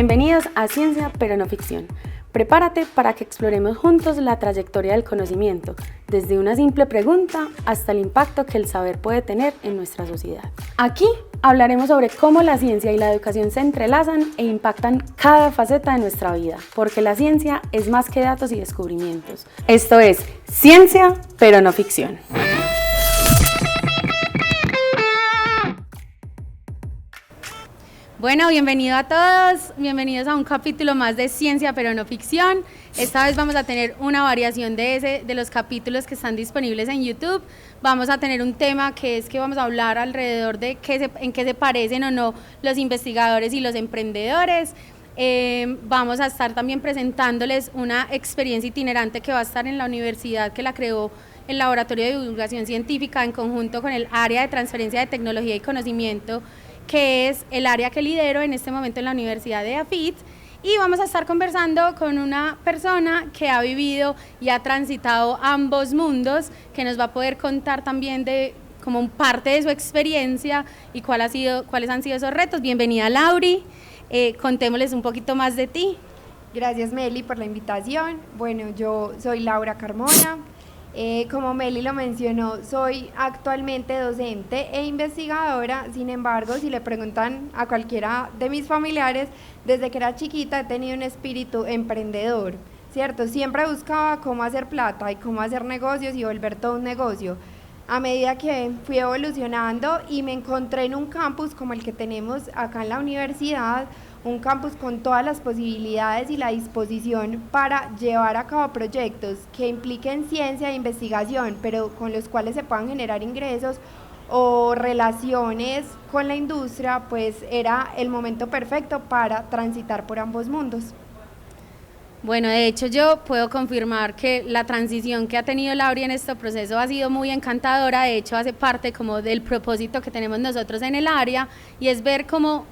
Bienvenidos a Ciencia pero no ficción. Prepárate para que exploremos juntos la trayectoria del conocimiento, desde una simple pregunta hasta el impacto que el saber puede tener en nuestra sociedad. Aquí hablaremos sobre cómo la ciencia y la educación se entrelazan e impactan cada faceta de nuestra vida, porque la ciencia es más que datos y descubrimientos. Esto es Ciencia pero no ficción. Bueno, bienvenido a todos, bienvenidos a un capítulo más de Ciencia pero no ficción. Esta vez vamos a tener una variación de los capítulos que están disponibles en YouTube. Vamos a tener un tema que es que vamos a hablar alrededor de en qué se parecen o no los investigadores y los emprendedores. Vamos a estar también presentándoles una experiencia itinerante que va a estar en la universidad, que la creó el Laboratorio de Divulgación Científica en conjunto con el Área de Transferencia de Tecnología y Conocimiento, que es el área que lidero en este momento en la Universidad de AFIT, y vamos a estar conversando con una persona que ha vivido y ha transitado ambos mundos, que nos va a poder contar también de como parte de su experiencia y cuáles han sido esos retos. Bienvenida, Lauri, contémosles un poquito más de ti. Gracias, Meli, por la invitación. Bueno, yo soy Laura Carmona. Como Meli lo mencionó, soy actualmente docente e investigadora. Sin embargo, si le preguntan a cualquiera de mis familiares, desde que era chiquita he tenido un espíritu emprendedor, ¿cierto? Siempre buscaba cómo hacer plata y cómo hacer negocios y volver todo un negocio. A medida que fui evolucionando y me encontré en un campus como el que tenemos acá en la universidad, un campus con todas las posibilidades y la disposición para llevar a cabo proyectos que impliquen ciencia e investigación, pero con los cuales se puedan generar ingresos o relaciones con la industria, pues era el momento perfecto para transitar por ambos mundos. Bueno, de hecho yo puedo confirmar que la transición que ha tenido Laura en este proceso ha sido muy encantadora. De hecho hace parte como del propósito que tenemos nosotros en el área, y es ver cómo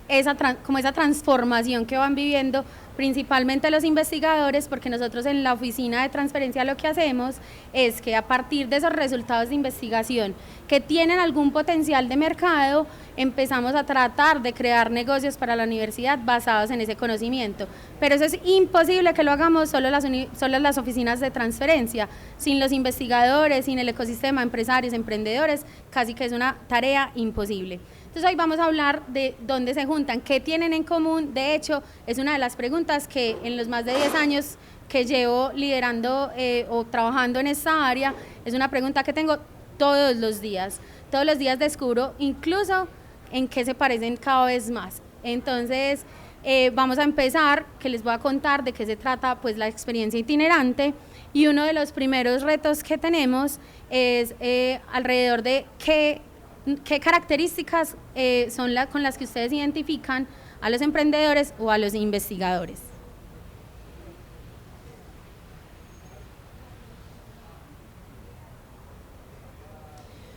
esa transformación que van viviendo principalmente los investigadores, porque nosotros en la oficina de transferencia lo que hacemos es que a partir de esos resultados de investigación que tienen algún potencial de mercado, empezamos a tratar de crear negocios para la universidad basados en ese conocimiento. Pero eso es imposible que lo hagamos solo las oficinas de transferencia. Sin los investigadores, sin el ecosistema, empresarios, emprendedores, casi que es una tarea imposible. Entonces hoy vamos a hablar de dónde se juntan, qué tienen en común. De hecho, es una de las preguntas que en los más de 10 años que llevo liderando o trabajando en esta área, es una pregunta que tengo todos los días. Todos los días descubro incluso en qué se parecen cada vez más. Entonces vamos a empezar, que les voy a contar de qué se trata pues la experiencia itinerante, y uno de los primeros retos que tenemos es alrededor de qué características son con las que ustedes identifican a los emprendedores o a los investigadores.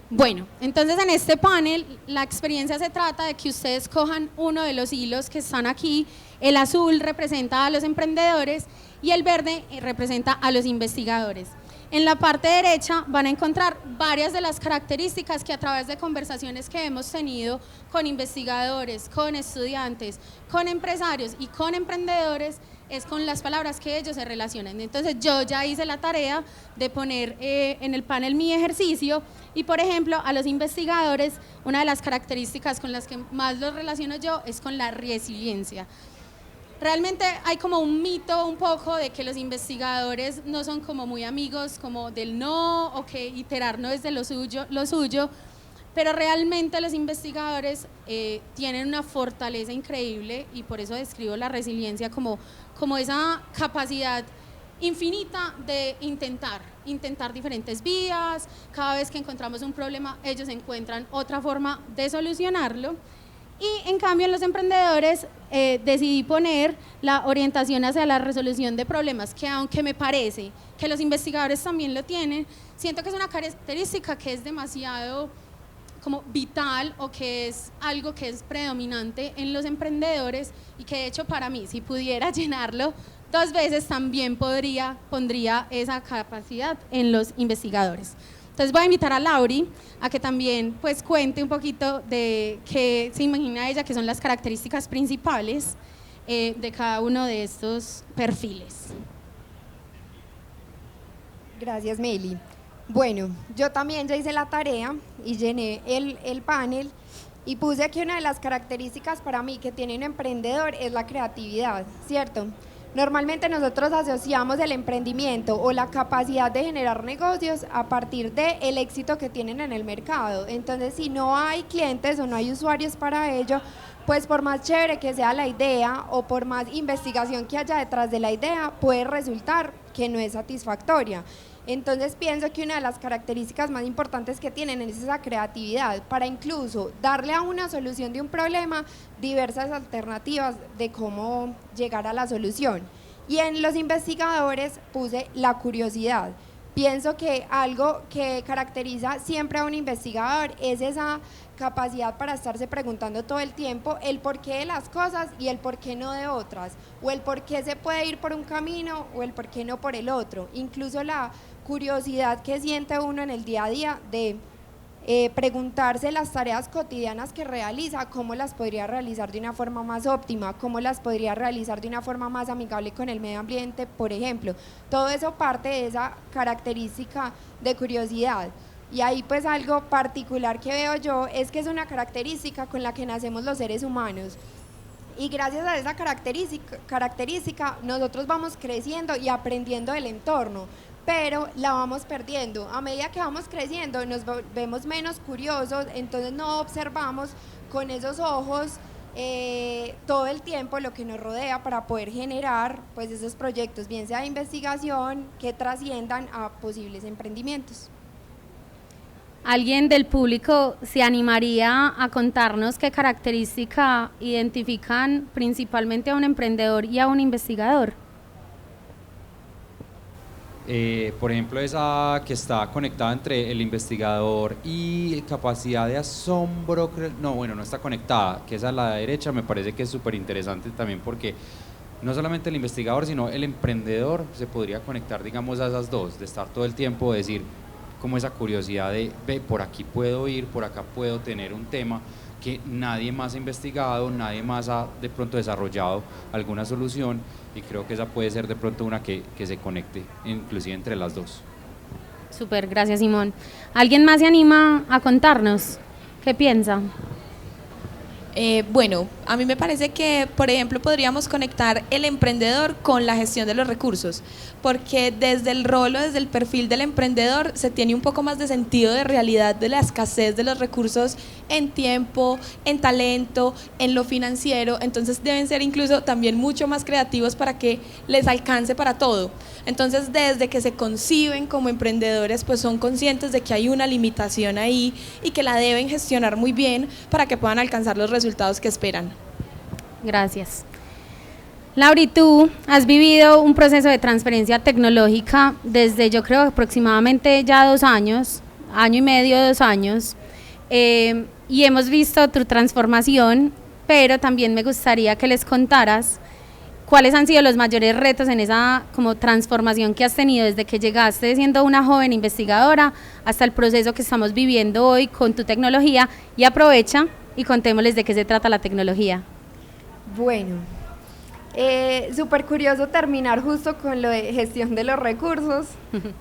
Bueno, entonces en este panel la experiencia se trata de que ustedes cojan uno de los hilos que están aquí. El azul representa a los emprendedores y el verde representa a los investigadores. En la parte derecha van a encontrar varias de las características que a través de conversaciones que hemos tenido con investigadores, con estudiantes, con empresarios y con emprendedores, es con las palabras que ellos se relacionan. Entonces yo ya hice la tarea de poner en el panel mi ejercicio, y por ejemplo a los investigadores una de las características con las que más los relaciono yo es con la resiliencia. Realmente hay como un mito un poco de que los investigadores no son como muy amigos como del no, o que iterar no es de lo suyo, pero realmente los investigadores tienen una fortaleza increíble, y por eso describo la resiliencia como esa capacidad infinita de intentar diferentes vías. Cada vez que encontramos un problema, ellos encuentran otra forma de solucionarlo. Y en cambio en los emprendedores decidí poner la orientación hacia la resolución de problemas, que aunque me parece que los investigadores también lo tienen, siento que es una característica que es demasiado como vital, o que es algo que es predominante en los emprendedores, y que de hecho para mí, si pudiera llenarlo 2 veces, también pondría esa capacidad en los investigadores. Entonces voy a invitar a Lauri a que también pues cuente un poquito de qué se imagina ella que son las características principales de cada uno de estos perfiles. Gracias, Meli. Bueno, yo también ya hice la tarea y llené el panel y puse aquí una de las características para mí que tiene un emprendedor es la creatividad, ¿cierto? Normalmente nosotros asociamos el emprendimiento o la capacidad de generar negocios a partir del éxito que tienen en el mercado. Entonces, si no hay clientes o no hay usuarios para ello, pues por más chévere que sea la idea o por más investigación que haya detrás de la idea, puede resultar que no es satisfactoria. Entonces pienso que una de las características más importantes que tienen es esa creatividad para incluso darle a una solución de un problema diversas alternativas de cómo llegar a la solución. Y en los investigadores puse la curiosidad. Pienso que algo que caracteriza siempre a un investigador es esa capacidad para estarse preguntando todo el tiempo el porqué de las cosas y el porqué no de otras, o el porqué se puede ir por un camino o el porqué no por el otro. Incluso la curiosidad que siente uno en el día a día de preguntarse las tareas cotidianas que realiza, cómo las podría realizar de una forma más óptima, cómo las podría realizar de una forma más amigable con el medio ambiente, por ejemplo. Todo eso parte de esa característica de curiosidad. Y ahí pues algo particular que veo yo es que es una característica con la que nacemos los seres humanos. Y gracias a esa característica nosotros vamos creciendo y aprendiendo del entorno, pero la vamos perdiendo. A medida que vamos creciendo nos vemos menos curiosos, entonces no observamos con esos ojos todo el tiempo lo que nos rodea para poder generar pues esos proyectos, bien sea de investigación, que trasciendan a posibles emprendimientos. ¿Alguien del público se animaría a contarnos qué característica identifican principalmente a un emprendedor y a un investigador? Por ejemplo, esa que está conectada entre el investigador y capacidad de asombro, no está conectada, que esa a la derecha me parece que es súper interesante también porque no solamente el investigador, sino el emprendedor se podría conectar, digamos, a esas dos, de estar todo el tiempo, decir, como esa curiosidad de, ve, por aquí puedo ir, por acá puedo tener un tema que nadie más ha investigado, nadie más ha de pronto desarrollado alguna solución, y creo que esa puede ser de pronto una que se conecte inclusive entre las dos. Súper, gracias Simón. ¿Alguien más se anima a contarnos qué piensa? Bueno, a mí me parece que, por ejemplo, podríamos conectar el emprendedor con la gestión de los recursos, porque desde el rol o desde el perfil del emprendedor se tiene un poco más de sentido de realidad de la escasez de los recursos en tiempo, en talento, en lo financiero, entonces deben ser incluso también mucho más creativos para que les alcance para todo. Entonces, desde que se conciben como emprendedores, pues son conscientes de que hay una limitación ahí y que la deben gestionar muy bien para que puedan alcanzar los resultados que esperan. Gracias. Lauri, tú has vivido un proceso de transferencia tecnológica desde, yo creo, aproximadamente ya 2 años, año y medio, 2 años, y hemos visto tu transformación, pero también me gustaría que les contaras ¿cuáles han sido los mayores retos en esa como transformación que has tenido desde que llegaste siendo una joven investigadora hasta el proceso que estamos viviendo hoy con tu tecnología? Y aprovecha y contémosles de qué se trata la tecnología. Bueno, súper curioso terminar justo con lo de gestión de los recursos,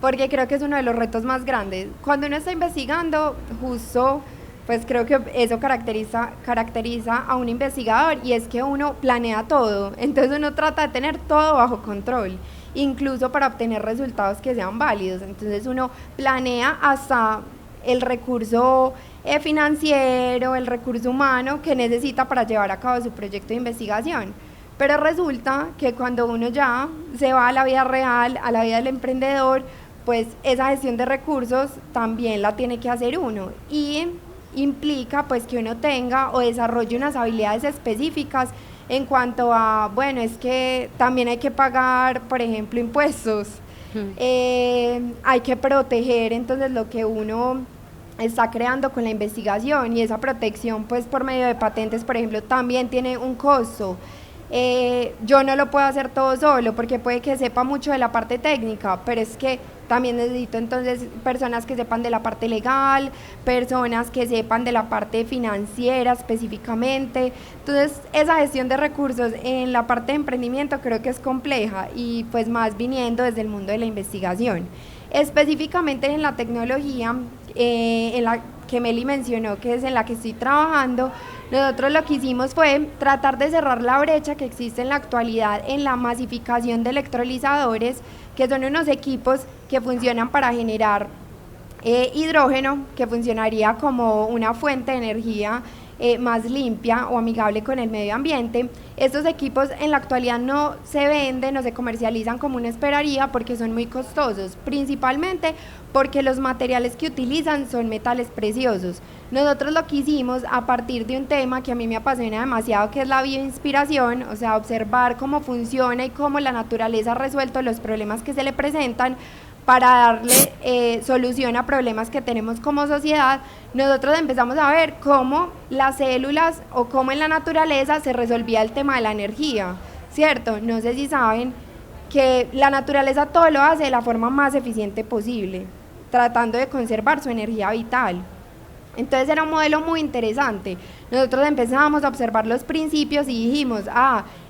porque creo que es uno de los retos más grandes. Cuando uno está investigando, justo pues creo que eso caracteriza a un investigador, y es que uno planea todo, entonces uno trata de tener todo bajo control, incluso para obtener resultados que sean válidos. Entonces uno planea hasta el recurso financiero, el recurso humano que necesita para llevar a cabo su proyecto de investigación. Pero resulta que cuando uno ya se va a la vida real, a la vida del emprendedor, pues esa gestión de recursos también la tiene que hacer uno, y implica pues que uno tenga o desarrolle unas habilidades específicas en cuanto a, bueno, es que también hay que pagar, por ejemplo, impuestos, hay que proteger entonces lo que uno está creando con la investigación, y esa protección pues por medio de patentes, por ejemplo, también tiene un costo. Yo no lo puedo hacer todo solo porque puede que sepa mucho de la parte técnica, pero es que también necesito entonces personas que sepan de la parte legal, personas que sepan de la parte financiera específicamente. Entonces esa gestión de recursos en la parte de emprendimiento creo que es compleja y pues más viniendo desde el mundo de la investigación. Específicamente en la tecnología, en la que Meli mencionó, que es en la que estoy trabajando, nosotros lo que hicimos fue tratar de cerrar la brecha que existe en la actualidad en la masificación de electrolizadores, que son unos equipos que funcionan para generar hidrógeno, que funcionaría como una fuente de energía más limpia o amigable con el medio ambiente. Estos equipos en la actualidad no se venden, no se comercializan como uno esperaría porque son muy costosos, principalmente porque los materiales que utilizan son metales preciosos. Nosotros lo que hicimos a partir de un tema que a mí me apasiona demasiado, que es la bioinspiración, o sea, observar cómo funciona y cómo la naturaleza ha resuelto los problemas que se le presentan, para darle solución a problemas que tenemos como sociedad. Nosotros empezamos a ver cómo las células o cómo en la naturaleza se resolvía el tema de la energía, ¿cierto? No sé si saben que la naturaleza todo lo hace de la forma más eficiente posible, tratando de conservar su energía vital. Entonces era un modelo muy interesante. Nosotros empezamos a observar los principios y dijimos,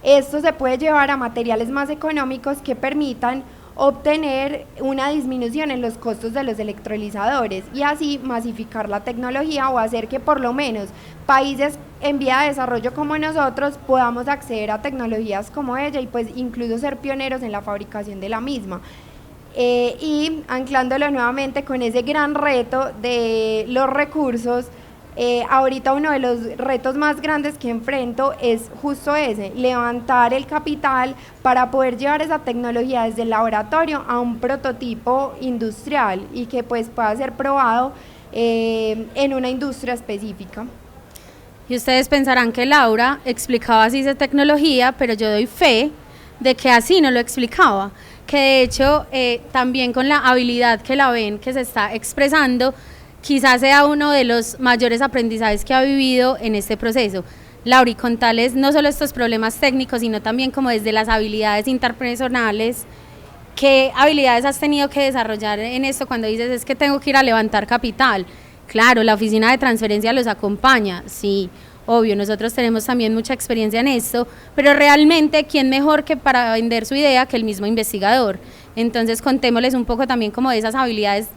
esto se puede llevar a materiales más económicos que permitan obtener una disminución en los costos de los electrolizadores y así masificar la tecnología o hacer que por lo menos países en vía de desarrollo como nosotros podamos acceder a tecnologías como ella y pues incluso ser pioneros en la fabricación de la misma. Y anclándolo nuevamente con ese gran reto de los recursos, ahorita uno de los retos más grandes que enfrento es justo ese, levantar el capital para poder llevar esa tecnología desde el laboratorio a un prototipo industrial y que pues pueda ser probado en una industria específica. Y ustedes pensarán que Laura explicaba así esa tecnología, pero yo doy fe de que así no lo explicaba, que de hecho también con la habilidad que la ven que se está expresando, quizás sea uno de los mayores aprendizajes que ha vivido en este proceso. Laura, contales no solo estos problemas técnicos, sino también como desde las habilidades interpersonales, ¿qué habilidades has tenido que desarrollar en esto cuando dices es que tengo que ir a levantar capital? Claro, la oficina de transferencia los acompaña, sí, obvio, nosotros tenemos también mucha experiencia en esto, pero realmente, ¿quién mejor que para vender su idea que el mismo investigador? Entonces, contémosles un poco también como de esas habilidades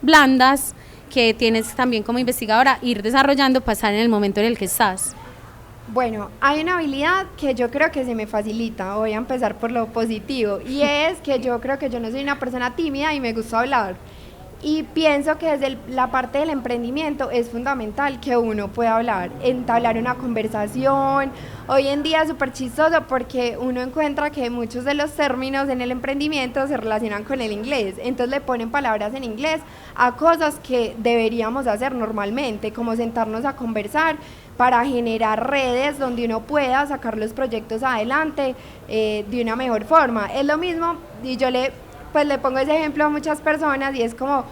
blandas que tienes también como investigadora, ir desarrollando, pasar en el momento en el que estás. Bueno, hay una habilidad que yo creo que se me facilita, voy a empezar por lo positivo, y es que yo creo que yo no soy una persona tímida y me gusta hablar. Y pienso que desde la parte del emprendimiento es fundamental que uno pueda hablar, entablar una conversación. Hoy en día es súper chistoso porque uno encuentra que muchos de los términos en el emprendimiento se relacionan con el inglés, entonces le ponen palabras en inglés a cosas que deberíamos hacer normalmente, como sentarnos a conversar para generar redes donde uno pueda sacar los proyectos adelante de una mejor forma. Es lo mismo, y yo le pongo ese ejemplo a muchas personas y es como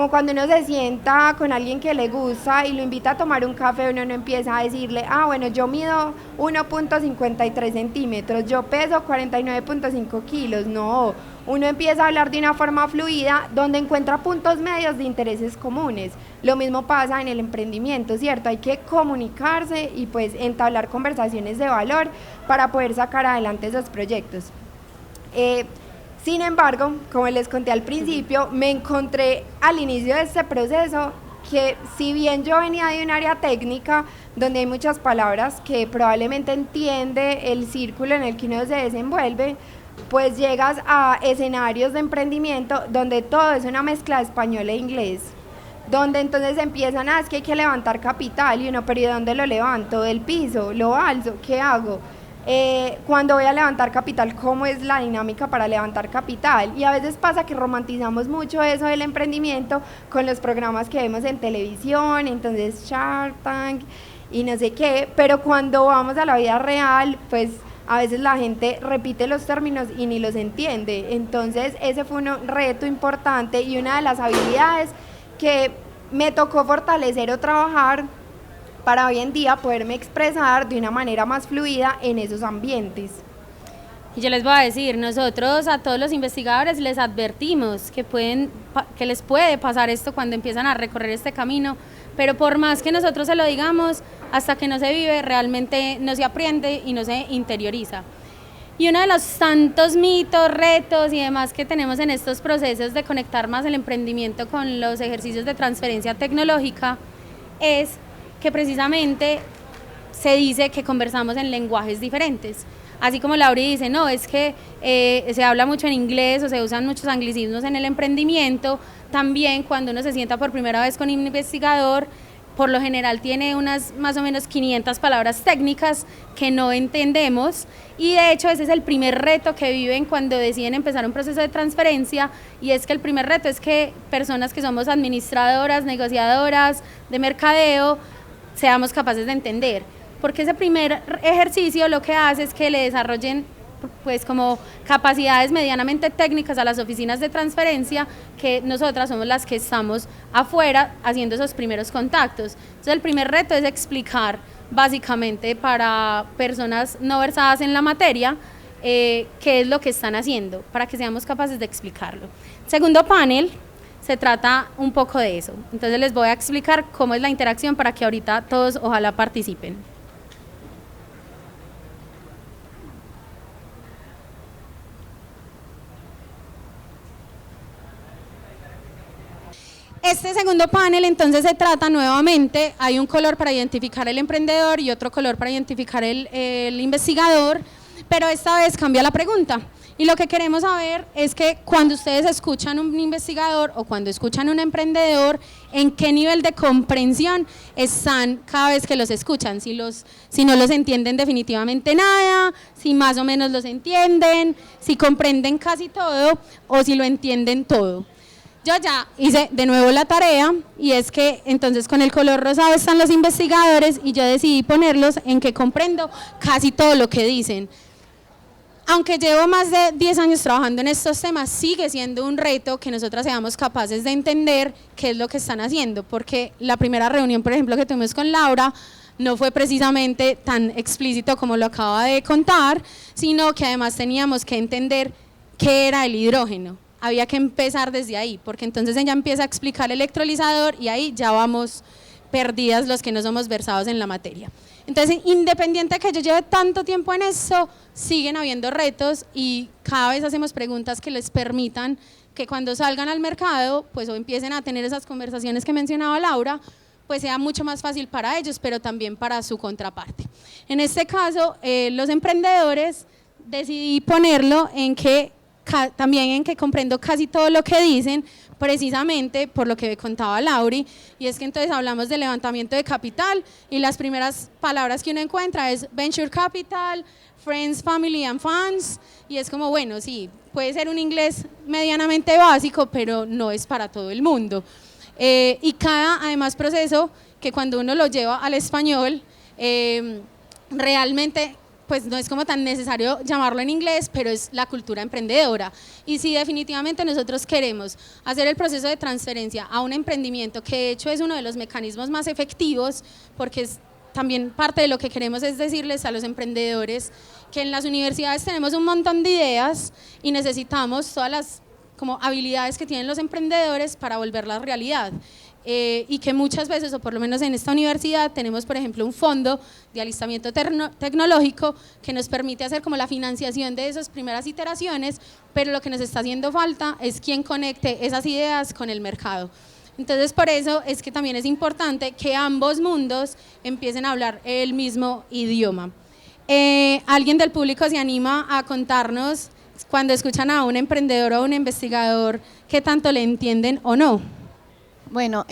cuando uno se sienta con alguien que le gusta y lo invita a tomar un café, uno no empieza a decirle, bueno, yo mido 1.53 centímetros, yo peso 49.5 kilos, no, uno empieza a hablar de una forma fluida donde encuentra puntos medios de intereses comunes. Lo mismo pasa en el emprendimiento, ¿cierto? Hay que comunicarse y pues entablar conversaciones de valor para poder sacar adelante esos proyectos. Sin embargo, como les conté al principio, me encontré al inicio de este proceso que si bien yo venía de un área técnica donde hay muchas palabras que probablemente entiende el círculo en el que uno se desenvuelve, pues llegas a escenarios de emprendimiento donde todo es una mezcla de español e inglés, donde entonces empiezan es que hay que levantar capital y uno, pero ¿y de dónde lo levanto? ¿Del piso? ¿Lo alzo? ¿Qué hago? Cuando voy a levantar capital, ¿cómo es la dinámica para levantar capital? Y a veces pasa que romantizamos mucho eso del emprendimiento con los programas que vemos en televisión, entonces Shark Tank y no sé qué, pero cuando vamos a la vida real, pues a veces la gente repite los términos y ni los entiende. Entonces ese fue un reto importante y una de las habilidades que me tocó fortalecer o trabajar para hoy en día poderme expresar de una manera más fluida en esos ambientes. Y yo les voy a decir, nosotros a todos los investigadores les advertimos que pueden que les puede pasar esto cuando empiezan a recorrer este camino, pero por más que nosotros se lo digamos, hasta que no se vive, realmente no se aprende y no se interioriza. Y uno de los tantos mitos, retos y demás que tenemos en estos procesos de conectar más el emprendimiento con los ejercicios de transferencia tecnológica es que precisamente se dice que conversamos en lenguajes diferentes. Así como Lauri dice, no, es que se habla mucho en inglés o se usan muchos anglicismos en el emprendimiento, también cuando uno se sienta por primera vez con un investigador, por lo general tiene unas más o menos 500 palabras técnicas que no entendemos, y de hecho ese es el primer reto que viven cuando deciden empezar un proceso de transferencia, y es que el primer reto es que personas que somos administradoras, negociadoras, de mercadeo, seamos capaces de entender, porque ese primer ejercicio lo que hace es que le desarrollen pues como capacidades medianamente técnicas a las oficinas de transferencia, que nosotras somos las que estamos afuera haciendo esos primeros contactos. Entonces el primer reto es explicar básicamente para personas no versadas en la materia qué es lo que están haciendo, para que seamos capaces de explicarlo. Segundo panel se trata un poco de eso, entonces les voy a explicar cómo es la interacción para que ahorita todos ojalá participen. Este segundo panel entonces se trata nuevamente, hay un color para identificar el emprendedor y otro color para identificar el investigador, pero esta vez cambia la pregunta. Y lo que queremos saber es que cuando ustedes escuchan un investigador o cuando escuchan un emprendedor, ¿en qué nivel de comprensión están cada vez que los escuchan? Si no los entienden definitivamente nada, si más o menos los entienden, si comprenden casi todo o si lo entienden todo. Yo ya hice de nuevo la tarea, y es que entonces con el color rosado están los investigadores y yo decidí ponerlos en que comprendo casi todo lo que dicen. Aunque llevo más de 10 años trabajando en estos temas, sigue siendo un reto que nosotras seamos capaces de entender qué es lo que están haciendo, porque la primera reunión, por ejemplo, que tuvimos con Laura, no fue precisamente tan explícito como lo acaba de contar, sino que además teníamos que entender qué era el hidrógeno. Había que empezar desde ahí, porque entonces ella empieza a explicar el electrolizador y ahí ya vamos perdidas los que no somos versados en la materia. Entonces, independiente de que yo lleve tanto tiempo en eso, siguen habiendo retos y cada vez hacemos preguntas que les permitan que cuando salgan al mercado, pues o empiecen a tener esas conversaciones que mencionaba Laura, pues sea mucho más fácil para ellos, pero también para su contraparte. En este caso, los emprendedores, decidí ponerlo en que también en que comprendo casi todo lo que dicen, precisamente por lo que contaba Lauri, y es que entonces hablamos de levantamiento de capital y las primeras palabras que uno encuentra es Venture Capital, Friends, Family and Funds, y es como, bueno, sí, puede ser un inglés medianamente básico, pero no es para todo el mundo. Y cada, además, proceso que cuando uno lo lleva al español, realmente pues no es como tan necesario llamarlo en inglés, pero es la cultura emprendedora. Y si definitivamente nosotros queremos hacer el proceso de transferencia a un emprendimiento, que de hecho es uno de los mecanismos más efectivos, porque es también parte de lo que queremos es decirles a los emprendedores que en las universidades tenemos un montón de ideas y necesitamos todas las como habilidades que tienen los emprendedores para volverlas realidad. Y que muchas veces, o por lo menos en esta universidad, tenemos por ejemplo un fondo de alistamiento tecnológico que nos permite hacer como la financiación de esas primeras iteraciones, pero lo que nos está haciendo falta es quien conecte esas ideas con el mercado. Entonces por eso es que también es importante que ambos mundos empiecen a hablar el mismo idioma. ¿Alguien del público se anima a contarnos cuando escuchan a un emprendedor o a un investigador qué tanto le entienden o no? Bueno,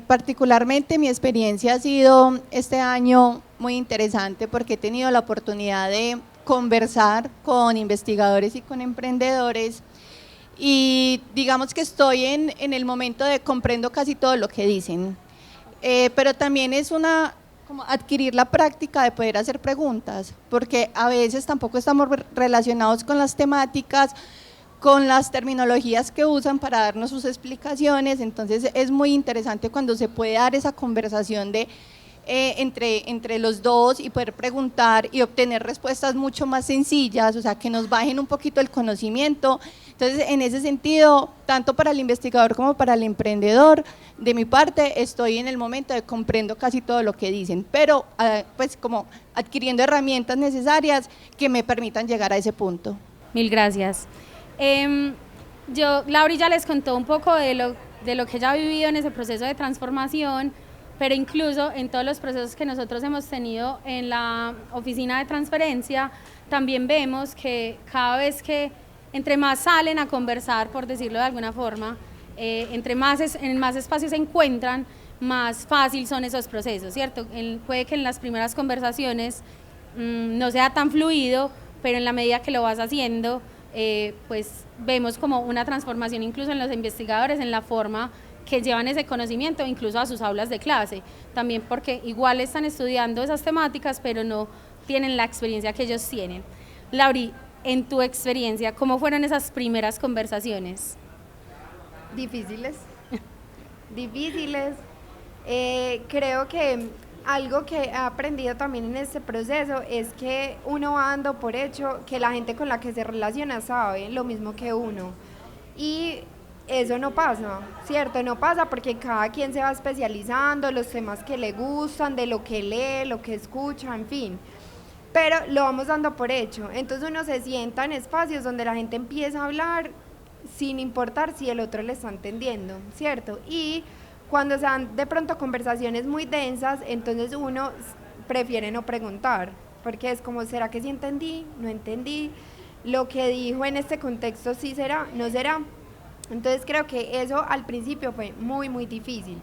particularmente mi experiencia ha sido este año muy interesante porque he tenido la oportunidad de conversar con investigadores y con emprendedores y digamos que estoy en el momento de comprendo casi todo lo que dicen, pero también es como adquirir la práctica de poder hacer preguntas, porque a veces tampoco estamos relacionados con las temáticas, con las terminologías que usan para darnos sus explicaciones, entonces es muy interesante cuando se puede dar esa conversación de entre los dos y poder preguntar y obtener respuestas mucho más sencillas, o sea, que nos bajen un poquito el conocimiento. Entonces, en ese sentido, tanto para el investigador como para el emprendedor, de mi parte, estoy en el momento de comprendo casi todo lo que dicen, pero pues como adquiriendo herramientas necesarias que me permitan llegar a ese punto. Mil gracias. Laura ya les contó un poco de lo que ella ha vivido en ese proceso de transformación, pero incluso en todos los procesos que nosotros hemos tenido en la oficina de transferencia, también vemos que cada vez que entre más salen a conversar, por decirlo de alguna forma, en más espacios se encuentran, más fácil son esos procesos, ¿cierto? Puede que en las primeras conversaciones no sea tan fluido, pero en la medida que lo vas haciendo, pues vemos como una transformación incluso en los investigadores, en la forma que llevan ese conocimiento incluso a sus aulas de clase, también porque igual están estudiando esas temáticas, pero no tienen la experiencia que ellos tienen. Lauri, en tu experiencia, ¿cómo fueron esas primeras conversaciones? Difíciles. Difíciles. Creo que algo que he aprendido también en este proceso es que uno va dando por hecho que la gente con la que se relaciona sabe lo mismo que uno. Y eso no pasa, ¿cierto? No pasa porque cada quien se va especializando, los temas que le gustan, de lo que lee, lo que escucha, en fin. Pero lo vamos dando por hecho. Entonces uno se sienta en espacios donde la gente empieza a hablar sin importar si el otro le está entendiendo, ¿cierto? Y cuando se dan de pronto conversaciones muy densas, entonces uno prefiere no preguntar, porque es como, ¿será que sí entendí? ¿No entendí? Lo que dijo en este contexto sí será, no será. Entonces creo que eso al principio fue muy, muy difícil.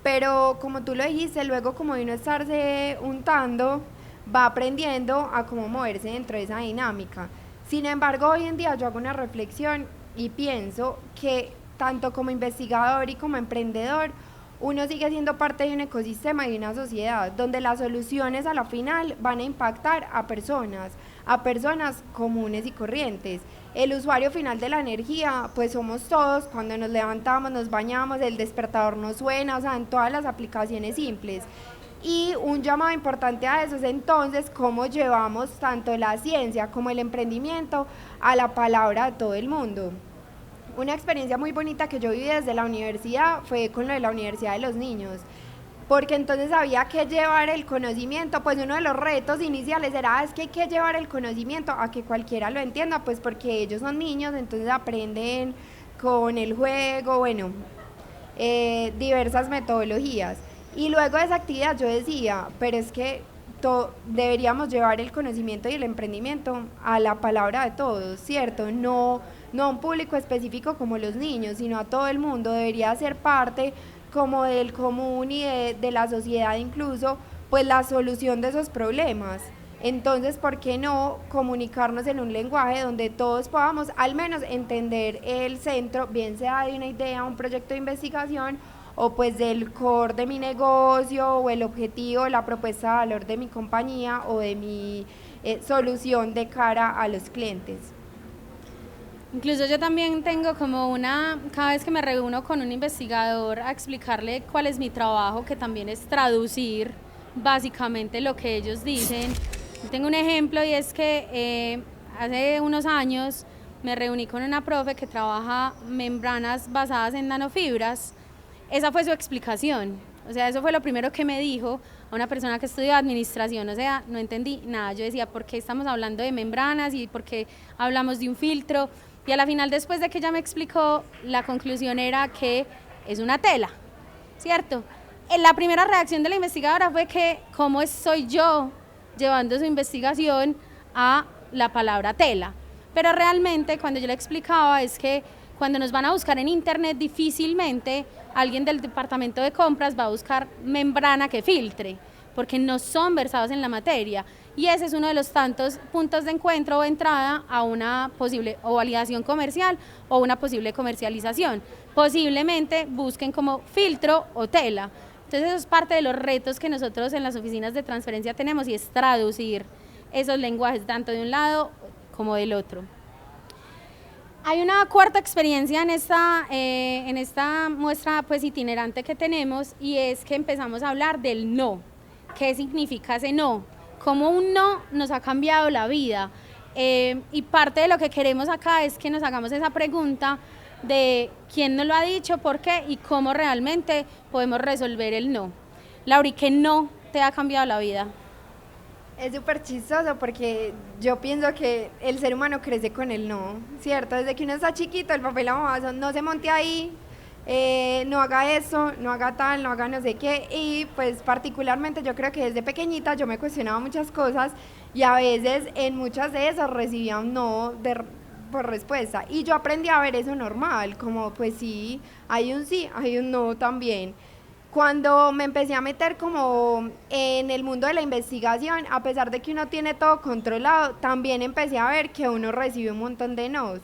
Pero como tú lo dijiste, luego como de uno estarse untando, va aprendiendo a cómo moverse dentro de esa dinámica. Sin embargo, hoy en día yo hago una reflexión y pienso que tanto como investigador y como emprendedor, uno sigue siendo parte de un ecosistema y de una sociedad donde las soluciones a la final van a impactar a personas comunes y corrientes. El usuario final de la energía, pues somos todos, cuando nos levantamos, nos bañamos, el despertador nos suena, o sea, en todas las aplicaciones simples. Y un llamado importante a eso es entonces cómo llevamos tanto la ciencia como el emprendimiento a la palabra de todo el mundo. Una experiencia muy bonita que yo viví desde la universidad fue con lo de la Universidad de los Niños, porque entonces había que llevar el conocimiento, pues uno de los retos iniciales era, es que hay que llevar el conocimiento a que cualquiera lo entienda, pues porque ellos son niños, entonces aprenden con el juego, bueno, diversas metodologías. Y luego de esa actividad yo decía, pero es que deberíamos llevar el conocimiento y el emprendimiento a la palabra de todos, ¿cierto? No a un público específico como los niños, sino a todo el mundo. Debería ser parte como del común y de la sociedad incluso, pues la solución de esos problemas. Entonces, ¿por qué no comunicarnos en un lenguaje donde todos podamos al menos entender el centro, bien sea de una idea, un proyecto de investigación, o pues del core de mi negocio, o el objetivo, la propuesta de valor de mi compañía, o de mi solución de cara a los clientes? Incluso yo también tengo como cada vez que me reúno con un investigador a explicarle cuál es mi trabajo, que también es traducir básicamente lo que ellos dicen. Tengo un ejemplo y es que hace unos años me reuní con una profe que trabaja membranas basadas en nanofibras. Esa fue su explicación, o sea, eso fue lo primero que me dijo a una persona que estudió administración, o sea, no entendí nada. Yo decía, ¿por qué estamos hablando de membranas y por qué hablamos de un filtro? Y a la final, después de que ella me explicó, la conclusión era que es una tela, ¿cierto? La primera reacción de la investigadora fue que, ¿cómo soy yo llevando su investigación a la palabra tela? Pero realmente, cuando yo le explicaba, es que cuando nos van a buscar en internet, difícilmente alguien del departamento de compras va a buscar membrana que filtre, porque no son versados en la materia. Y ese es uno de los tantos puntos de encuentro o entrada a una posible o validación comercial o una posible comercialización. Posiblemente busquen como filtro o tela. Entonces eso es parte de los retos que nosotros en las oficinas de transferencia tenemos, y es traducir esos lenguajes tanto de un lado como del otro. Hay una cuarta experiencia en esta muestra pues itinerante que tenemos, y es que empezamos a hablar del no. qué significa ese no, cómo un no nos ha cambiado la vida. Y parte de lo que queremos acá es que nos hagamos esa pregunta de quién nos lo ha dicho, por qué y cómo realmente podemos resolver el no. Lauri, ¿qué no te ha cambiado la vida? Es súper chistoso porque yo pienso que el ser humano crece con el no, ¿cierto? Desde que uno está chiquito, el papá y la mamá son, no se monte ahí, no haga eso, no haga tal, no haga no sé qué. Y pues particularmente yo creo que desde pequeñita yo me cuestionaba muchas cosas y a veces en muchas de esas recibía un no por respuesta. Y yo aprendí a ver eso normal, como pues sí, hay un no también. Cuando me empecé a meter como en el mundo de la investigación, a pesar de que uno tiene todo controlado, también empecé a ver que uno recibe un montón de nos,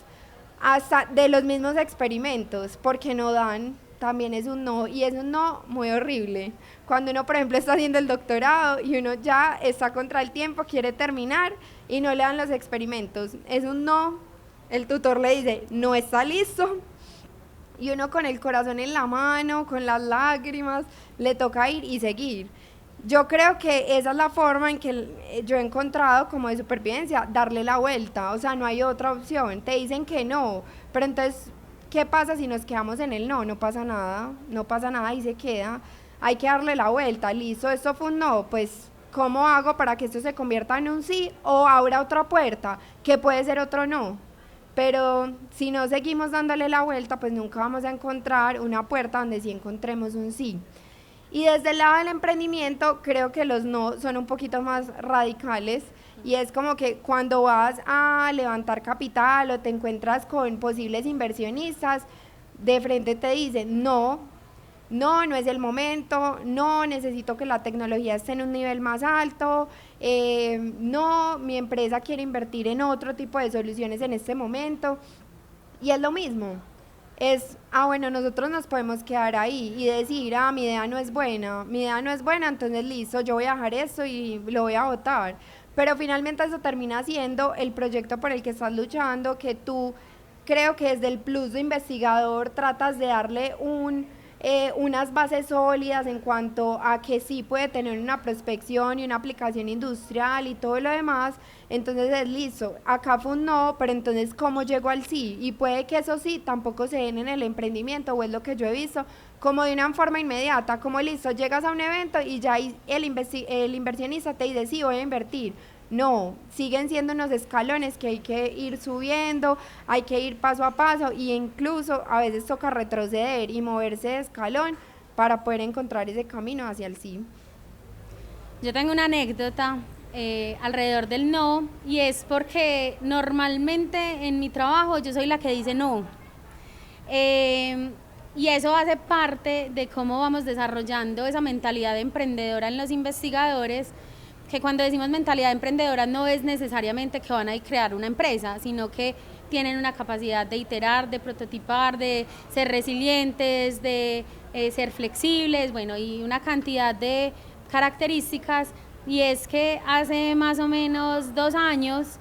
hasta de los mismos experimentos, porque no dan, también es un no, y es un no muy horrible. Cuando uno, por ejemplo, está haciendo el doctorado y uno ya está contra el tiempo, quiere terminar y no le dan los experimentos, es un no, el tutor le dice, no está listo, y uno con el corazón en la mano, con las lágrimas, le toca ir y seguir. Yo creo que esa es la forma en que yo he encontrado como de supervivencia, darle la vuelta, o sea, no hay otra opción. Te dicen que no, pero entonces, ¿qué pasa si nos quedamos en el no? No pasa nada y se queda. Hay que darle la vuelta, listo, esto fue un no, pues, ¿cómo hago para que esto se convierta en un sí o abra otra puerta, que puede ser otro no? Pero si no seguimos dándole la vuelta, pues nunca vamos a encontrar una puerta donde sí encontremos un sí. Y desde el lado del emprendimiento, creo que los no son un poquito más radicales y es como que cuando vas a levantar capital o te encuentras con posibles inversionistas, de frente te dicen no es el momento, no, necesito que la tecnología esté en un nivel más alto, no, mi empresa quiere invertir en otro tipo de soluciones en este momento. Y es lo mismo, es, bueno, nosotros nos podemos quedar ahí y decir, mi idea no es buena, entonces listo, yo voy a dejar esto y lo voy a votar. Pero finalmente eso termina siendo el proyecto por el que estás luchando, que tú, creo que desde el plus de investigador tratas de darle unas bases sólidas en cuanto a que sí puede tener una prospección y una aplicación industrial y todo lo demás. Entonces es listo, acá fue un no, pero entonces ¿cómo llego al sí? Y puede que eso sí tampoco se den en el emprendimiento, o es lo que yo he visto, como de una forma inmediata, como listo, llegas a un evento y ya el inversionista te dice sí, voy a invertir. No, siguen siendo unos escalones que hay que ir subiendo, hay que ir paso a paso y incluso a veces toca retroceder y moverse de escalón para poder encontrar ese camino hacia el sí. Yo tengo una anécdota alrededor del no, y es porque normalmente en mi trabajo yo soy la que dice no. Y eso hace parte de cómo vamos desarrollando esa mentalidad emprendedora en los investigadores, que cuando decimos mentalidad emprendedora no es necesariamente que van a crear una empresa, sino que tienen una capacidad de iterar, de prototipar, de ser resilientes, de ser flexibles, bueno, y una cantidad de características. Y es que hace más o menos 2 años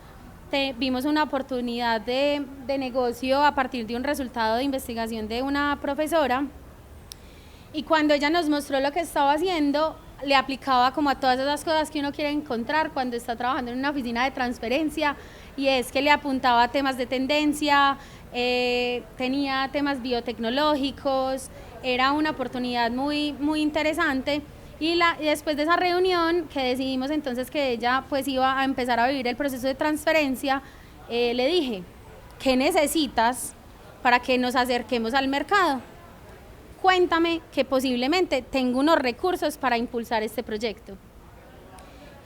vimos una oportunidad de negocio a partir de un resultado de investigación de una profesora, y cuando ella nos mostró lo que estaba haciendo, le aplicaba como a todas esas cosas que uno quiere encontrar cuando está trabajando en una oficina de transferencia, y es que le apuntaba a temas de tendencia, tenía temas biotecnológicos, era una oportunidad muy, muy interesante. Y después de esa reunión, que decidimos entonces que ella pues iba a empezar a vivir el proceso de transferencia, le dije, ¿qué necesitas para que nos acerquemos al mercado? Cuéntame que posiblemente tengo unos recursos para impulsar este proyecto.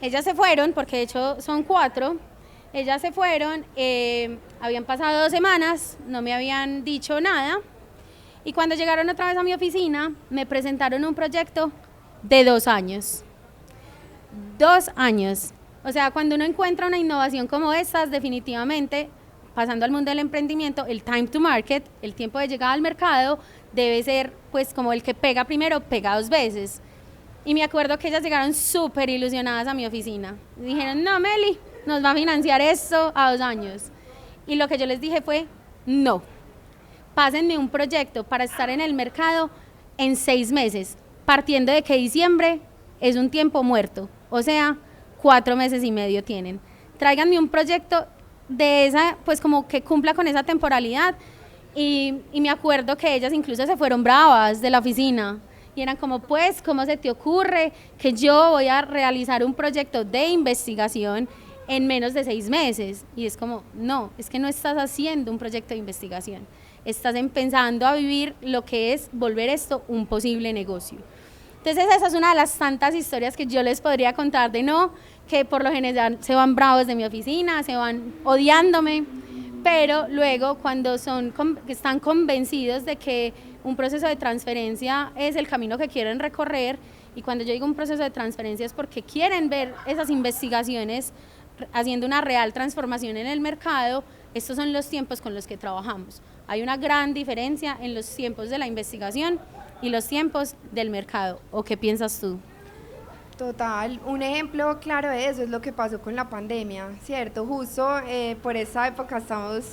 Ellas se fueron, porque de hecho son 4, ellas se fueron, habían pasado 2 semanas, no me habían dicho nada, y cuando llegaron otra vez a mi oficina, me presentaron un proyecto de 2 años. 2 años. O sea, cuando uno encuentra una innovación como estas, definitivamente, pasando al mundo del emprendimiento, el time to market, el tiempo de llegada al mercado, debe ser pues como el que pega primero, pega 2 veces. Y me acuerdo que ellas llegaron súper ilusionadas a mi oficina. Y dijeron, no, Meli, nos va a financiar esto a 2 años. Y lo que yo les dije fue, no, pásenme un proyecto para estar en el mercado en 6 meses, partiendo de que diciembre es un tiempo muerto, o sea, 4 meses y medio tienen. Tráiganme un proyecto de esa, pues como que cumpla con esa temporalidad. Y me acuerdo que ellas incluso se fueron bravas de la oficina y eran como, pues, ¿cómo se te ocurre que yo voy a realizar un proyecto de investigación en menos de 6 meses? Y es como, no, es que no estás haciendo un proyecto de investigación, estás empezando a vivir lo que es volver esto un posible negocio. Entonces esa es una de las tantas historias que yo les podría contar de no, que por lo general se van bravos de mi oficina, se van odiándome, pero luego cuando están convencidos de que un proceso de transferencia es el camino que quieren recorrer, y cuando yo digo un proceso de transferencia es porque quieren ver esas investigaciones haciendo una real transformación en el mercado, estos son los tiempos con los que trabajamos. Hay una gran diferencia en los tiempos de la investigación y los tiempos del mercado. ¿O qué piensas tú? Total, un ejemplo claro de eso es lo que pasó con la pandemia, ¿cierto? Justo por esa época estamos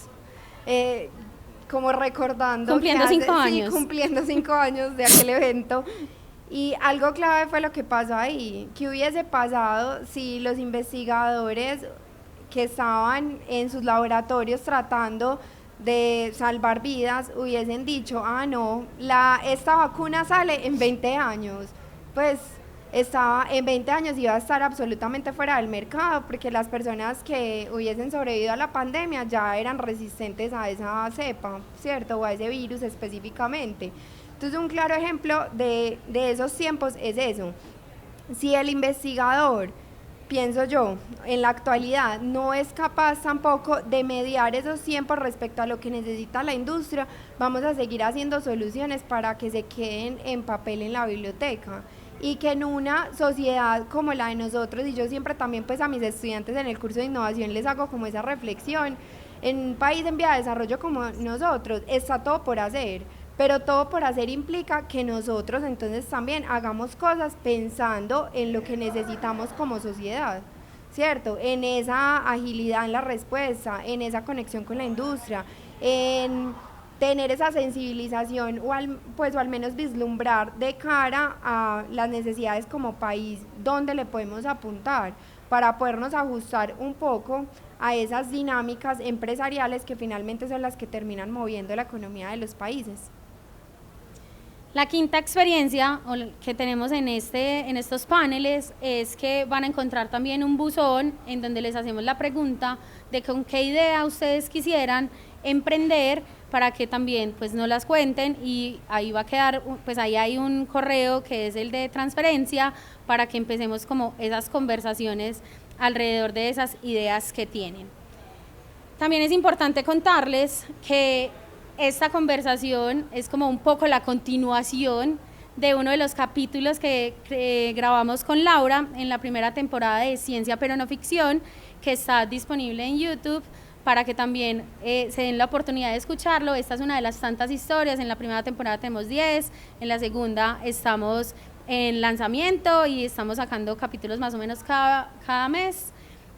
como recordando. Cumpliendo 5 años. Sí, cumpliendo 5 años de aquel evento. Y algo clave fue lo que pasó ahí. ¿Qué hubiese pasado si los investigadores que estaban en sus laboratorios tratando de salvar vidas hubiesen dicho, ah, no, esta vacuna sale en 20 años? Pues en 20 años iba a estar absolutamente fuera del mercado, porque las personas que hubiesen sobrevivido a la pandemia ya eran resistentes a esa cepa, ¿cierto? O a ese virus específicamente. Entonces, un claro ejemplo de esos tiempos es eso. Si el investigador, pienso yo, en la actualidad no es capaz tampoco de mediar esos tiempos respecto a lo que necesita la industria, vamos a seguir haciendo soluciones para que se queden en papel en la biblioteca. Y que en una sociedad como la de nosotros, y yo siempre también pues a mis estudiantes en el curso de innovación les hago como esa reflexión, en un país en vía de desarrollo como nosotros, está todo por hacer, pero todo por hacer implica que nosotros entonces también hagamos cosas pensando en lo que necesitamos como sociedad, ¿cierto? En esa agilidad en la respuesta, en esa conexión con la industria, en tener esa sensibilización o al menos vislumbrar de cara a las necesidades como país, dónde le podemos apuntar para podernos ajustar un poco a esas dinámicas empresariales que finalmente son las que terminan moviendo la economía de los países. La quinta experiencia que tenemos en estos paneles es que van a encontrar también un buzón en donde les hacemos la pregunta de con qué idea ustedes quisieran emprender, para que también pues nos las cuenten, y ahí va a quedar, pues ahí hay un correo que es el de transferencia para que empecemos como esas conversaciones alrededor de esas ideas que tienen. También es importante contarles que esta conversación es como un poco la continuación de uno de los capítulos que grabamos con Laura en la primera temporada de Ciencia pero no ficción, que está disponible en YouTube, para que también se den la oportunidad de escucharlo. Esta es una de las tantas historias. En la primera temporada tenemos 10, en la segunda estamos en lanzamiento y estamos sacando capítulos más o menos cada mes.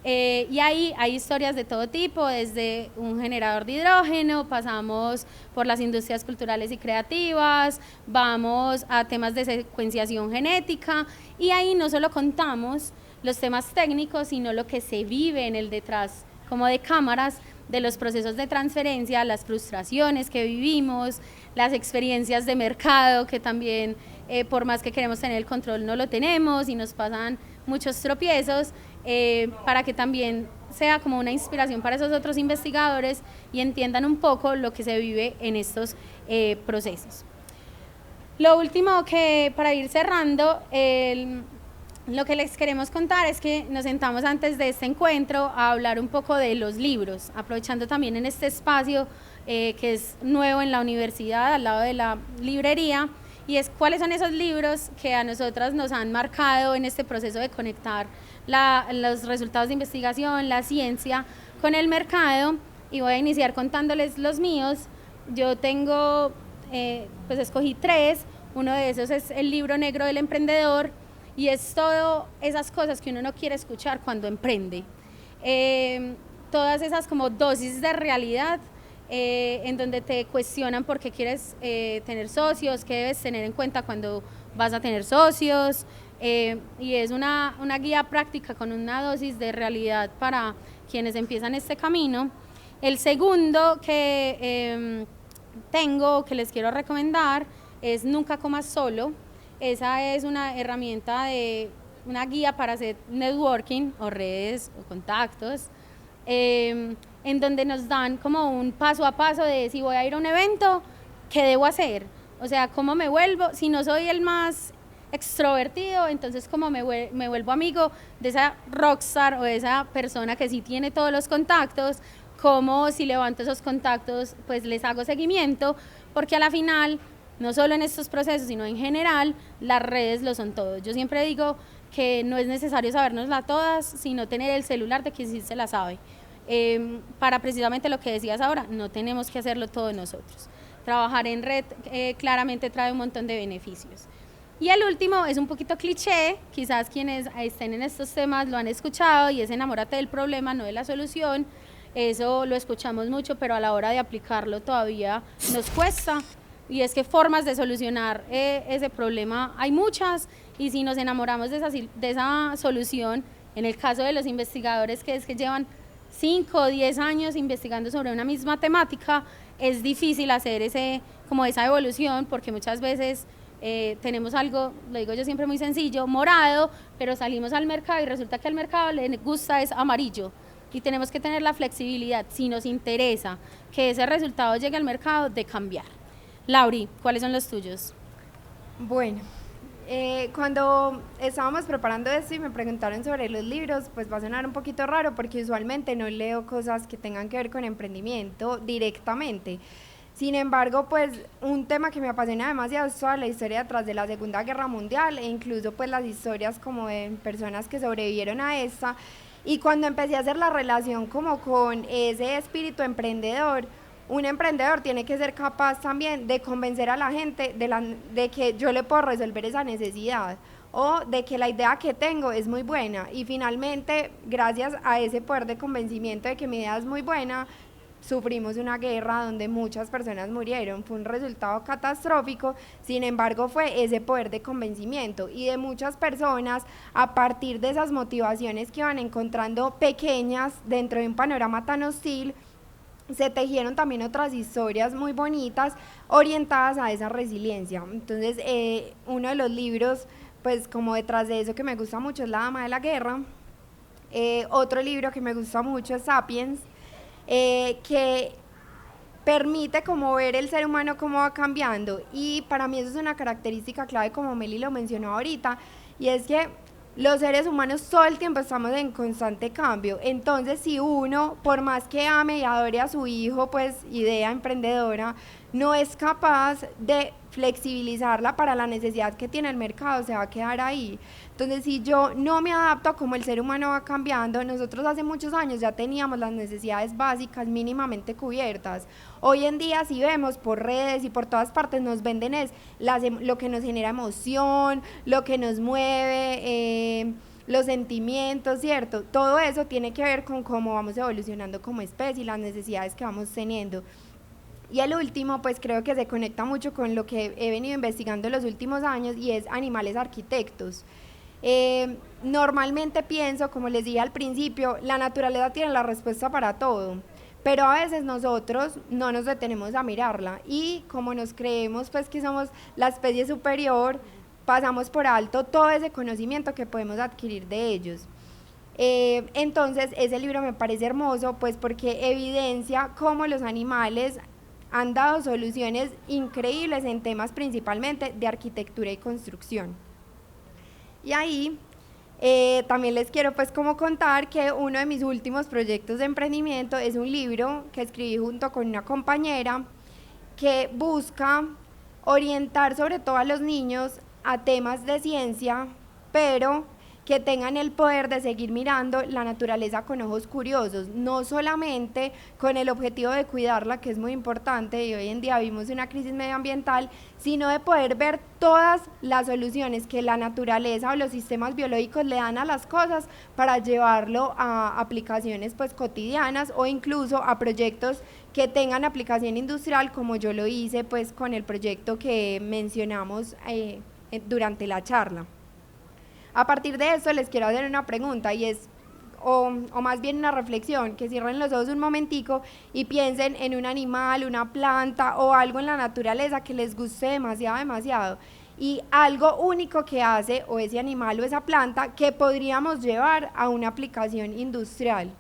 Y ahí hay historias de todo tipo, desde un generador de hidrógeno, pasamos por las industrias culturales y creativas, vamos a temas de secuenciación genética, y ahí no solo contamos los temas técnicos, sino lo que se vive en el detrás como de cámaras de los procesos de transferencia, las frustraciones que vivimos, las experiencias de mercado que también por más que queremos tener el control no lo tenemos y nos pasan muchos tropiezos, para que también sea como una inspiración para esos otros investigadores y entiendan un poco lo que se vive en estos procesos. Lo último que, para ir cerrando, lo que les queremos contar es que nos sentamos antes de este encuentro a hablar un poco de los libros, aprovechando también en este espacio que es nuevo en la universidad, al lado de la librería, y es cuáles son esos libros que a nosotras nos han marcado en este proceso de conectar los resultados de investigación, la ciencia con el mercado. Y voy a iniciar contándoles los míos. Yo tengo, pues escogí 3, uno de esos es el libro negro del emprendedor, y es todo esas cosas que uno no quiere escuchar cuando emprende, todas esas como dosis de realidad, en donde te cuestionan por qué quieres tener socios, qué debes tener en cuenta cuando vas a tener socios, y es una guía práctica con una dosis de realidad para quienes empiezan este camino. El segundo que tengo, que les quiero recomendar, es Nunca Comas Solo. Esa es una herramienta una guía para hacer networking o redes o contactos, en donde nos dan como un paso a paso de si voy a ir a un evento, ¿qué debo hacer? O sea, ¿cómo me vuelvo? Si no soy el más extrovertido, entonces ¿cómo me vuelvo amigo de esa rockstar o de esa persona que sí tiene todos los contactos? ¿Cómo si levanto esos contactos, pues les hago seguimiento? Porque a la final, no solo en estos procesos, sino en general, las redes lo son todo. Yo siempre digo que no es necesario sabérnosla todas, sino tener el celular de que sí se la sabe. Para precisamente lo que decías ahora, no tenemos que hacerlo todo nosotros. Trabajar en red claramente trae un montón de beneficios. Y el último es un poquito cliché, quizás quienes estén en estos temas lo han escuchado, y es enamórate del problema, no de la solución. Eso lo escuchamos mucho, pero a la hora de aplicarlo todavía nos cuesta. Y es que formas de solucionar ese problema hay muchas, y si nos enamoramos de esa solución, en el caso de los investigadores que llevan 5 o 10 años investigando sobre una misma temática, es difícil hacer esa evolución, porque muchas veces tenemos algo, lo digo yo siempre muy sencillo, morado, pero salimos al mercado y resulta que al mercado le gusta es amarillo, y tenemos que tener la flexibilidad, si nos interesa que ese resultado llegue al mercado, de cambiar. Lauri, ¿cuáles son los tuyos? Bueno, cuando estábamos preparando esto y me preguntaron sobre los libros, pues va a sonar un poquito raro porque usualmente no leo cosas que tengan que ver con emprendimiento directamente. Sin embargo, pues un tema que me apasiona demasiado es toda la historia detrás de la Segunda Guerra Mundial, e incluso pues las historias como de personas que sobrevivieron a esta. Y cuando empecé a hacer la relación como con ese espíritu emprendedor, un emprendedor tiene que ser capaz también de convencer a la gente de que yo le puedo resolver esa necesidad, o de que la idea que tengo es muy buena, y finalmente, gracias a ese poder de convencimiento de que mi idea es muy buena, sufrimos una guerra donde muchas personas murieron. Fue un resultado catastrófico, sin embargo fue ese poder de convencimiento, y de muchas personas, a partir de esas motivaciones que iban encontrando pequeñas dentro de un panorama tan hostil, se tejieron también otras historias muy bonitas orientadas a esa resiliencia. Entonces, uno de los libros, pues como detrás de eso, que me gusta mucho es La Dama de la Guerra. Otro libro que me gusta mucho es Sapiens, que permite como ver el ser humano cómo va cambiando, y para mí eso es una característica clave, como Meli lo mencionó ahorita, y es que los seres humanos todo el tiempo estamos en constante cambio. Entonces, si uno, por más que ame y adore a su hijo, pues idea emprendedora, no es capaz de flexibilizarla para la necesidad que tiene el mercado, se va a quedar ahí. Entonces, si yo no me adapto a cómo el ser humano va cambiando, nosotros hace muchos años ya teníamos las necesidades básicas mínimamente cubiertas. Hoy en día, si vemos por redes y por todas partes, nos venden lo que nos genera emoción, lo que nos mueve, los sentimientos, ¿cierto? Todo eso tiene que ver con cómo vamos evolucionando como especie y las necesidades que vamos teniendo. Y el último, pues creo que se conecta mucho con lo que he venido investigando en los últimos años, y es Animales Arquitectos. Normalmente pienso, como les dije al principio, la naturaleza tiene la respuesta para todo, pero a veces nosotros no nos detenemos a mirarla, y como nos creemos pues que somos la especie superior, pasamos por alto todo ese conocimiento que podemos adquirir de ellos. Entonces ese libro me parece hermoso, pues porque evidencia cómo los animales han dado soluciones increíbles en temas principalmente de arquitectura y construcción. Y ahí también les quiero pues como contar que uno de mis últimos proyectos de emprendimiento es un libro que escribí junto con una compañera, que busca orientar sobre todo a los niños a temas de ciencia, pero que tengan el poder de seguir mirando la naturaleza con ojos curiosos, no solamente con el objetivo de cuidarla, que es muy importante, y hoy en día vivimos una crisis medioambiental, sino de poder ver todas las soluciones que la naturaleza o los sistemas biológicos le dan a las cosas para llevarlo a aplicaciones pues cotidianas, o incluso a proyectos que tengan aplicación industrial, como yo lo hice pues con el proyecto que mencionamos durante la charla. A partir de eso les quiero hacer una pregunta y es, o más bien una reflexión, que cierren los ojos un momentico y piensen en un animal, una planta o algo en la naturaleza que les guste demasiado, demasiado. Y algo único que hace o ese animal o esa planta que podríamos llevar a una aplicación industrial.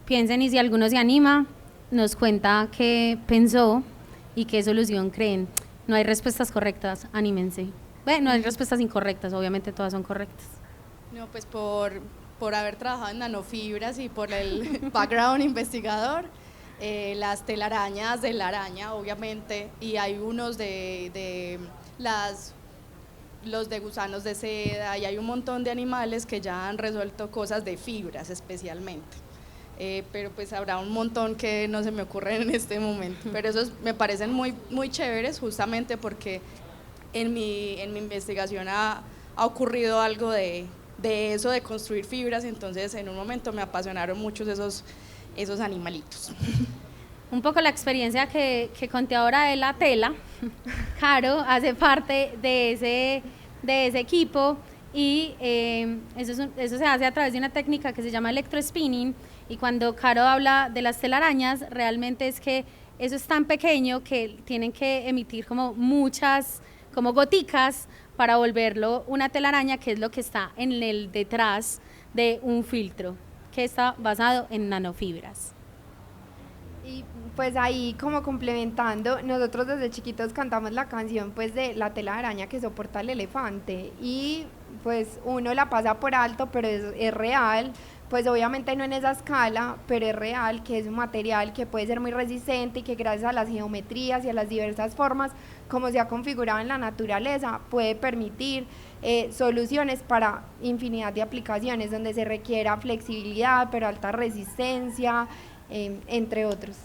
Piensen y si alguno se anima, nos cuenta qué pensó y qué solución creen. No hay respuestas correctas, anímense. Bueno, no hay respuestas incorrectas, obviamente todas son correctas. No, pues por haber trabajado en nanofibras y por el background investigador, las telarañas de la araña, obviamente, y hay unos los de gusanos de seda, y hay un montón de animales que ya han resuelto cosas de fibras especialmente. Pero pues habrá un montón que no se me ocurren en este momento, pero esos me parecen muy, muy chéveres justamente porque en mi investigación ha ocurrido algo de eso, de construir fibras, entonces en un momento me apasionaron mucho esos animalitos. Un poco la experiencia que conté ahora de la tela, Caro hace parte de ese equipo y eso se hace a través de una técnica que se llama electrospinning, y cuando Caro habla de las telarañas, realmente es que eso es tan pequeño que tienen que emitir como muchas, como goticas para volverlo una telaraña, que es lo que está en el detrás de un filtro que está basado en nanofibras. Y pues ahí como complementando, nosotros desde chiquitos cantamos la canción pues de la tela de araña que soporta el elefante y pues uno la pasa por alto, pero es real, pues obviamente no en esa escala, pero es real que es un material que puede ser muy resistente y que gracias a las geometrías y a las diversas formas como se ha configurado en la naturaleza puede permitir soluciones para infinidad de aplicaciones donde se requiera flexibilidad pero alta resistencia, entre otros.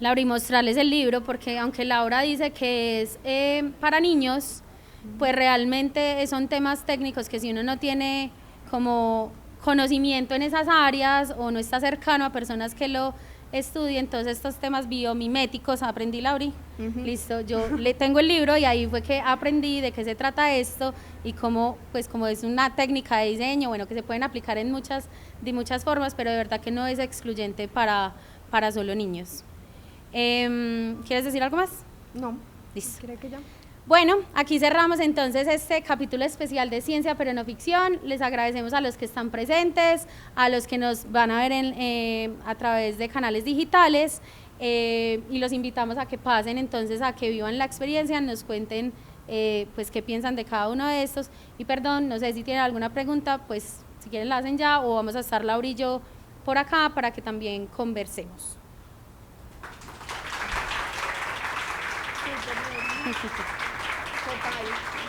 Laura, y mostrarles el libro, porque aunque Laura dice que es para niños, pues realmente son temas técnicos que si uno no tiene como conocimiento en esas áreas o no está cercano a personas que lo estudien, entonces estos temas biomiméticos, aprendí, Lauri, listo, yo le tengo el libro y ahí fue que aprendí de qué se trata esto y cómo, pues como es una técnica de diseño, bueno, que se pueden aplicar en de muchas formas, pero de verdad que no es excluyente para solo niños. ¿Quieres decir algo más? No, listo. creo que ya. Bueno, aquí cerramos entonces este capítulo especial de Ciencia pero no ficción. Les agradecemos a los que están presentes, a los que nos van a ver a través de canales digitales y los invitamos a que pasen entonces, a que vivan la experiencia, nos cuenten pues qué piensan de cada uno de estos. Y perdón, no sé si tienen alguna pregunta, pues si quieren la hacen ya o vamos a estar Laura y yo por acá para que también conversemos. Total.